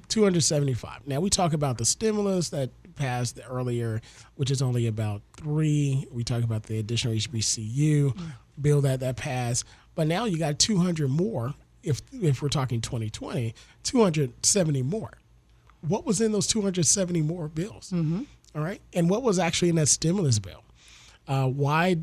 275. Now, we talk about the stimulus that passed earlier, which is only about 3. We talk about the additional HBCU bill that passed. But now you got 200 more, if we're talking 2020, 270 more. What was in those 270 more bills? All right? And what was actually in that stimulus bill? Why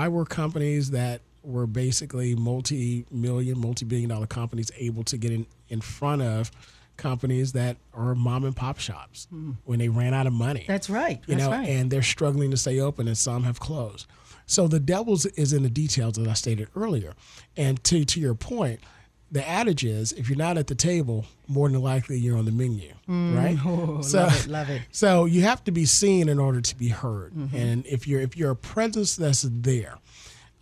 were companies that were basically multi-billion dollar companies able to get in front of companies that are mom and pop shops when they ran out of money?
That's right. Right.
And they're struggling to stay open, and some have closed. So the devil is in the details, as I stated earlier. And to your point, the adage is, if you're not at the table, more than likely you're on the menu, right?
Oh,
So,
love it.
So you have to be seen in order to be heard. And if you're a presence that's there,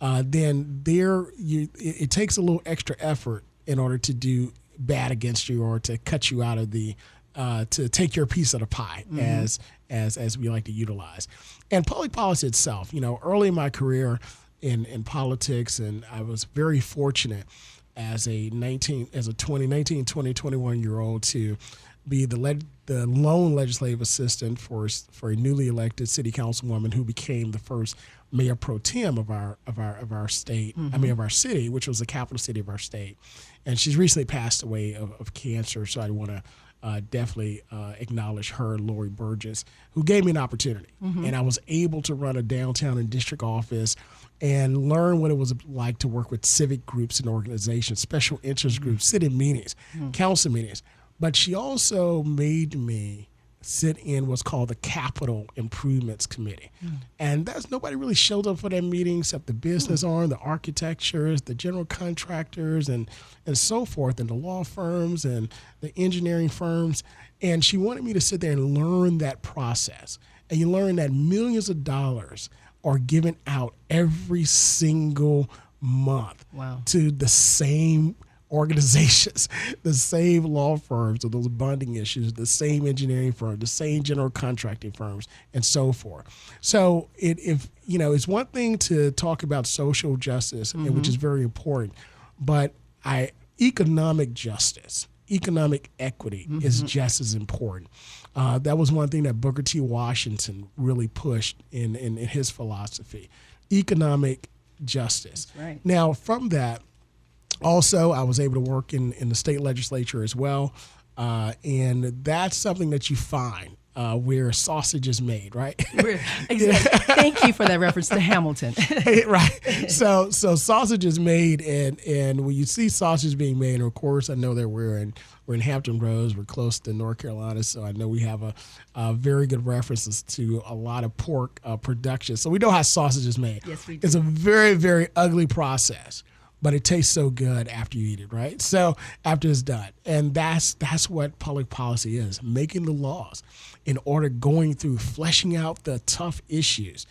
then it takes a little extra effort in order to do bad against you or to cut you out of the to take your piece of the pie, as we like to utilize. And public policy itself, early in my career in politics, and I was very fortunate as a 19, 20, 21-year-old to be the lone legislative assistant for a newly elected city councilwoman who became the first mayor pro tem of our state. I mean, of our city, which was the capital city of our state. And she's recently passed away of cancer. So I want to definitely acknowledge her, Lori Burgess, who gave me an opportunity. And I was able to run a downtown and district office and learn what it was like to work with civic groups and organizations, special interest groups, city meetings, council meetings. But she also made me sit in what's called the Capital Improvements Committee. And nobody really showed up for that meeting except the business arm, the architectures, the general contractors, and so forth, and the law firms and the engineering firms. And she wanted me to sit there and learn that process. And you learn that millions of dollars are given out every single month to the same organizations, the same law firms, or those bonding issues, the same engineering firms, the same general contracting firms, and so forth. So it's one thing to talk about social justice, which is very important, but economic justice, economic equity is just as important. That was one thing that Booker T. Washington really pushed in his philosophy, economic justice.
That's right.
Now, from that, also, I was able to work in the state legislature as well, and that's something that you find where sausage is made, right?
Exactly. Thank you for that reference to Hamilton.
Right. So sausage is made, and when you see sausage being made, and of course, I know that we're in Hampton Roads, we're close to North Carolina, so I know we have a very good references to a lot of pork production. So we know how sausage is made.
Yes, we do.
It's a very, very ugly process, but it tastes so good after you eat it, right? So after it's done. And that's what public policy is, making the laws in order, going through, fleshing out the tough issues,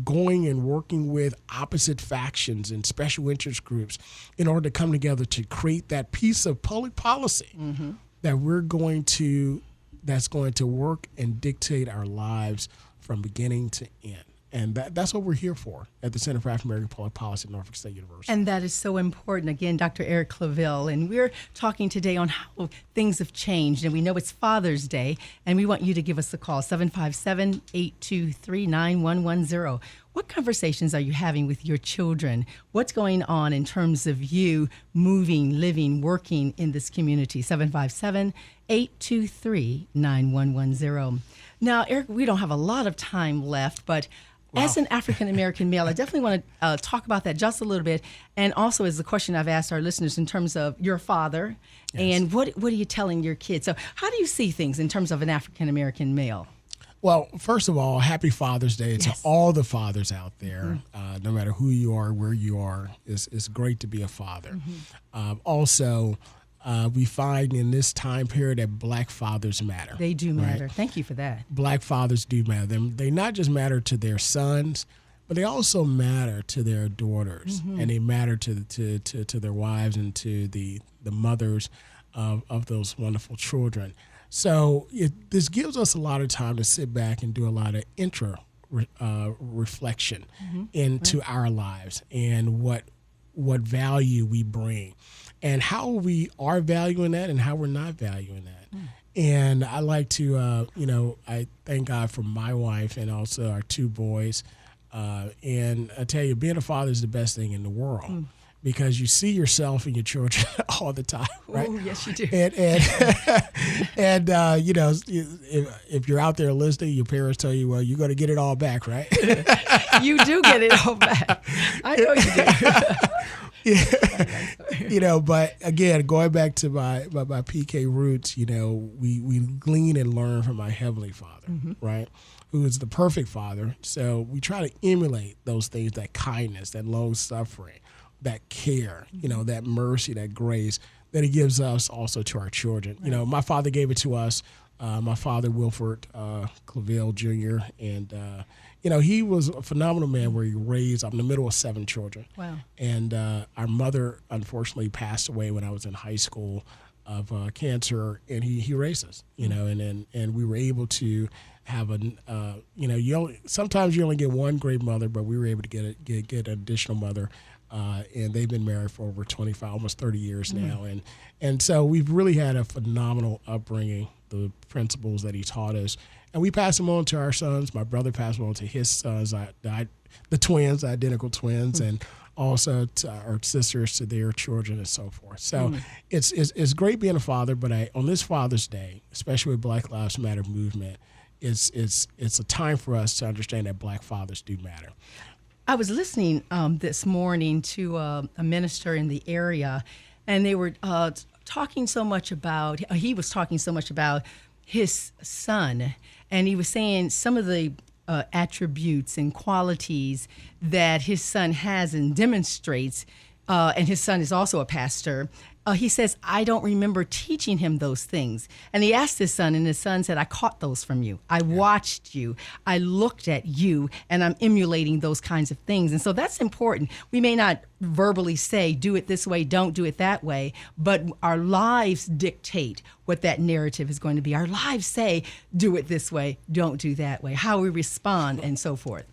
going and working with opposite factions and special interest groups in order to come together to create that piece of public policy that's going to work and dictate our lives from beginning to end. And that's what we're here for at the Center for African American Public Policy at Norfolk State University.
And that is so important. Again, Dr. Eric Claville, and we're talking today on how things have changed. And we know it's Father's Day, and we want you to give us a call, 757-823-9110. What conversations are you having with your children? What's going on in terms of you moving, living, working in this community? 757-823-9110. Now, Eric, we don't have a lot of time left, but as an African-American male, I definitely want to talk about that just a little bit. And also as the question I've asked our listeners in terms of your father, and what are you telling your kids? So how do you see things in terms of an African-American male?
Well, first of all, happy Father's Day to all the fathers out there. No matter who you are, where you are, it's great to be a father. Also, we find in this time period that Black fathers matter.
They do matter.
Right?
Thank you for that.
Black fathers do matter. They not just matter to their sons, but they also matter to their daughters, and they matter to their wives and to the mothers of those wonderful children. So this gives us a lot of time to sit back and do a lot of reflection into our lives and what value we bring and how we are valuing that and how we're not valuing that. And I like to, I thank God for my wife and also our two boys. And I tell you, being a father is the best thing in the world. Because you see yourself and your children all the time, right?
Oh, yes, you do.
And if you're out there listening, your parents tell you, well, you're going to get it all back, right?
You do get it all back. I know you do.
But again, going back to my PK roots, we glean and learn from my Heavenly Father, right? Who is the perfect Father. So we try to emulate those things, that kindness, that long suffering, that care, that mercy, that grace that he gives us also to our children. Right. You know, my father gave it to us. My father, Wilford Claville Jr., and you know, he was a phenomenal man where he raised, I'm in the middle of 7 children.
Wow.
And our mother, unfortunately, passed away when I was in high school of cancer, and he raised us, you know, and we were able to have you know, sometimes you only get one great mother, but we were able to get an additional mother. And they've been married for over 25, almost 30 years now. And so we've really had a phenomenal upbringing, the principles that he taught us. And we pass them on to our sons. My brother passed them on to his sons, the twins, the identical twins, and also to our sisters, to their children, and so forth. So it's great being a father, but on this Father's Day, especially with Black Lives Matter movement, it's a time for us to understand that Black fathers do matter.
I was listening this morning to a minister in the area, and they were talking so much about, he was talking so much about his son, and he was saying some of the attributes and qualities that his son has and demonstrates, and his son is also a pastor. He says, I don't remember teaching him those things. And he asked his son, and his son said, I caught those from you. I watched you. I looked at you, and I'm emulating those kinds of things. And so that's important. We may not verbally say, do it this way, don't do it that way, but our lives dictate what that narrative is going to be. Our lives say, do it this way, don't do that way, how we respond, and so forth.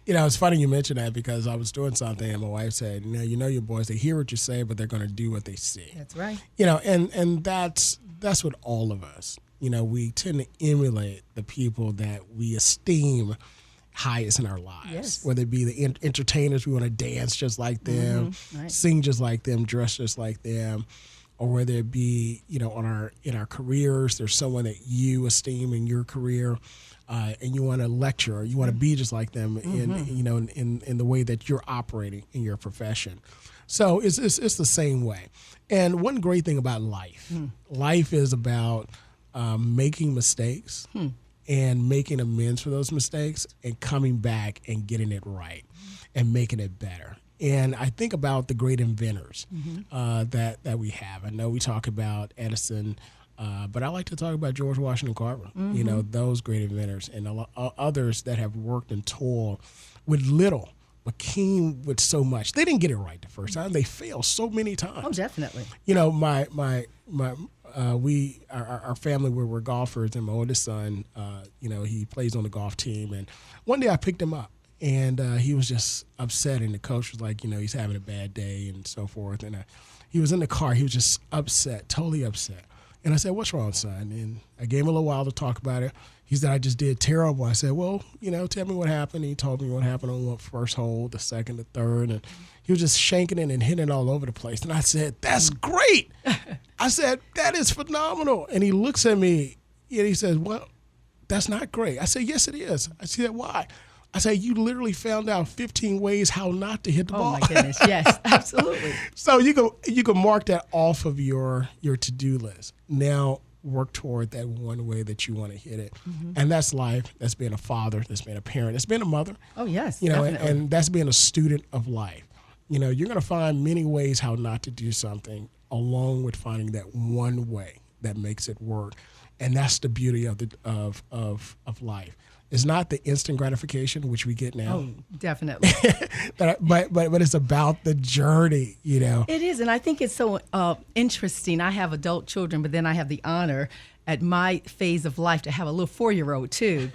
You know, it's funny you mention that because I was doing something and my wife said, you know your boys, they hear what you say, but they're going to do what they see.
That's right.
You know, and that's what all of us, you know, we tend to emulate the people that we esteem highest in our lives.
Yes.
Whether it be the entertainers, we want to dance just like them,
right.
Sing just like them, dress just like them, or whether it be, you know, in our careers, there's someone that you esteem in your career. And you want to lecture, or you want to be just like them in the way that you're operating in your profession. So it's the same way. And one great thing about life, life is about making mistakes and making amends for those mistakes and coming back and getting it right and making it better. And I think about the great inventors that we have. I know we talk about Edison, but I like to talk about George Washington Carver, you know, those great inventors and others that have worked and toiled with little, but came with so much. They didn't get it right the first time. They failed so many times.
Oh, definitely.
You know, our family, we're golfers, and my oldest son, you know, he plays on the golf team. And one day I picked him up, and he was just upset, and the coach was like, you know, he's having a bad day and so forth. And he was in the car. He was just upset, totally upset. And I said, what's wrong, son? And I gave him a little while to talk about it. He said, I just did terrible. I said, well, you know, tell me what happened. He told me what happened on the first hole, the second, the third. And he was just shanking it and hitting it all over the place. And I said, that's great. I said, that is phenomenal. And he looks at me and he says, well, that's not great. I said, yes, it is. I said, why? I said, you literally found out 15 ways how not to hit the ball.
Oh, my goodness. Yes, absolutely.
So you can mark that off of your to-do list. Now work toward that one way that you want to hit it. And that's life. That's being a father. That's being a parent. That's being a mother.
Oh, yes,
you know,
definitely.
and that's being a student of life. You know, you're going to find many ways how not to do something, along with finding that one way that makes it work. And that's the beauty of life. It's not the instant gratification, which we get now.
Oh, definitely.
but it's about the journey, you know.
It is, and I think it's so interesting. I have adult children, but then I have the honor at my phase of life to have a little 4-year-old too.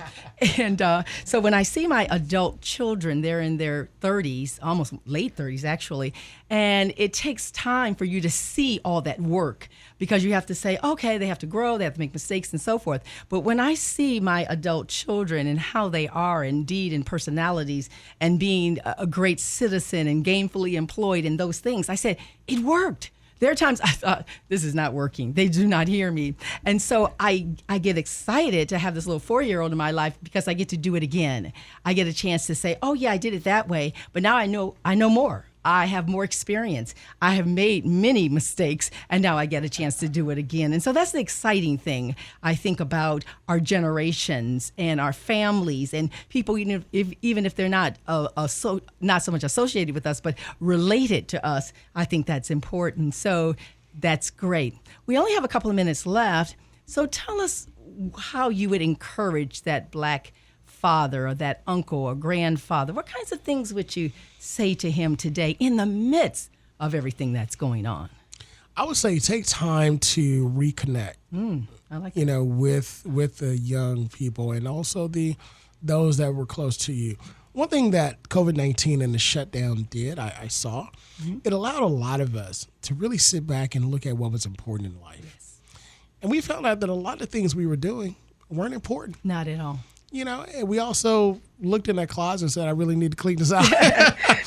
And so when I see my adult children, they're in their 30s, almost late 30s actually, and it takes time for you to see all that work because you have to say, okay, they have to grow, they have to make mistakes and so forth. But when I see my adult children and how they are indeed in personalities and being a great citizen and gainfully employed in those things, I said, it worked. There are times I thought, this is not working. They do not hear me. And so I get excited to have this little 4-year-old in my life because I get to do it again. I get a chance to say, oh, yeah, I did it that way. But now I know more. I have more experience. I have made many mistakes, and now I get a chance to do it again. And so that's the exciting thing, I think, about our generations and our families and people, even if they're not not so much associated with us, but related to us. I think that's important. So That's great. We only have a couple of minutes left, so tell us how you would encourage that Black father or that uncle or grandfather. What kinds of things would you say to him today in the midst of everything that's going on?
I would say take time to reconnect.
I like that.
With the young people and also those that were close to you. One thing that COVID-19 and the shutdown did, I saw, it allowed a lot of us to really sit back and look at what was important in life.
Yes.
And we found out that a lot of things we were doing weren't important.
Not at all.
And we also looked in that closet and said, I really need to clean this out.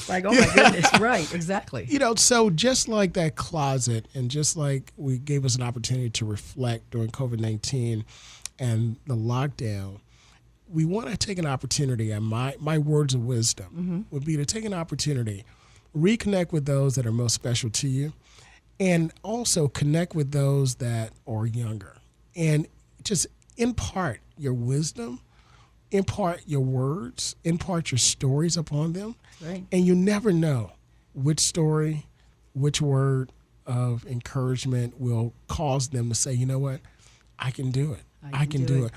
Like, oh my goodness, right, exactly.
So just like that closet and just like we gave us an opportunity to reflect during COVID-19 and the lockdown, we want to take an opportunity, and my words of wisdom would be to take an opportunity, reconnect with those that are most special to you, and also connect with those that are younger. And just impart your wisdom, impart your words, impart your stories upon them.
Right.
And you never know which story, which word of encouragement will cause them to say, you know what, I can do it. I can do it.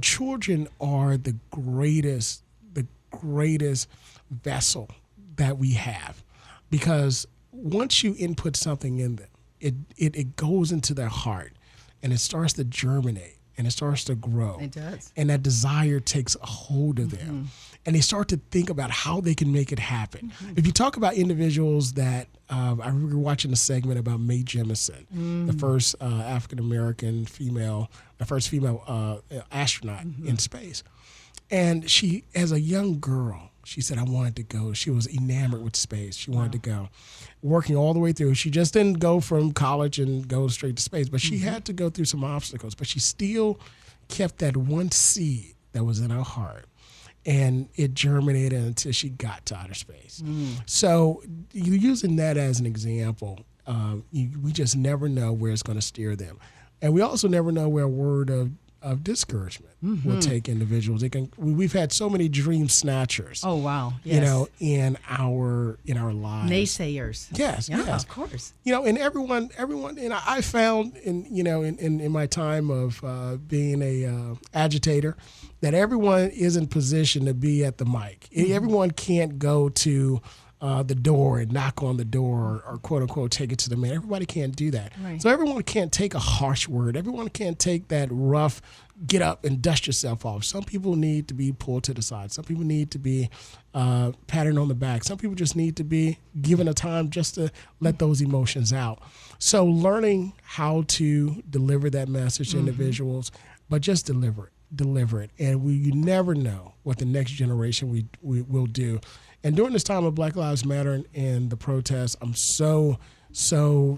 Children are the greatest vessel that we have, because once you input something in them, it goes into their heart and it starts to germinate and it starts to grow.
It does.
And that desire takes a hold of them. And they start to think about how they can make it happen. If you talk about individuals that, I remember watching a segment about Mae Jemison, the first African-American female, the first female astronaut in space. And she, as a young girl, she said, I wanted to go. She was enamored with space. She wanted to go. Working all the way through. She just didn't go from college and go straight to space, but she had to go through some obstacles. But she still kept that one seed that was in her heart. And it germinated until she got to outer space. So you're using that as an example. We just never know where it's going to steer them. And we also never know where a word of discouragement will take individuals. We've had so many dream snatchers.
Oh wow! Yes.
In our lives.
Naysayers.
Yes.
Yeah,
yes.
of course.
And everyone. And I found in my time of being a agitator that everyone is in position to be at the mic. Everyone can't go to the door and knock on the door or quote unquote take it to the man. Everybody can't do that.
Right.
So everyone can't take a harsh word. Everyone can't take that rough, get up and dust yourself off. Some people need to be pulled to the side. Some people need to be patted on the back. Some people just need to be given a time just to let those emotions out. So learning how to deliver that message to individuals, but just deliver it. And you never know what the next generation we will do. And during this time of Black Lives Matter and the protests, I'm so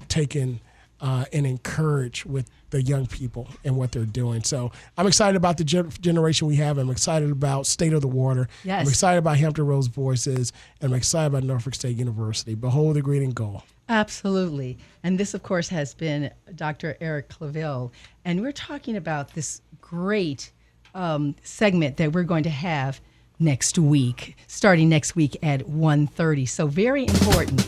taken and encouraged with the young people and what they're doing. So I'm excited about the generation we have. I'm excited about State of the Water.
Yes.
I'm excited about Hampton Roads Voices. And I'm excited about Norfolk State University. Behold the green and gold.
Absolutely. And this, of course, has been Dr. Eric Claville. And we're talking about this great segment that we're going to have starting next week at 1:30. So very important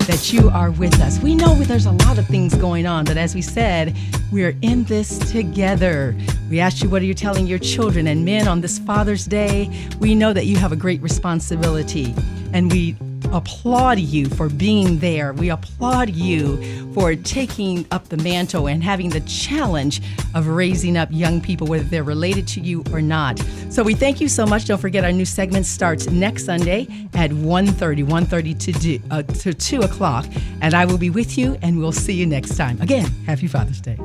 that you are with us. We know there's a lot of things going on, but as we said, we're in this together. We asked you, what are you telling your children and men on this Father's Day? We know that you have a great responsibility, and we applaud you for being there. We applaud you for taking up the mantle and having the challenge of raising up young people, whether they're related to you or not. So we thank you so much. Don't forget, our new segment starts next Sunday at 1:30 to 2 o'clock. And I will be with you, and we'll see you next time. Again, happy Father's Day.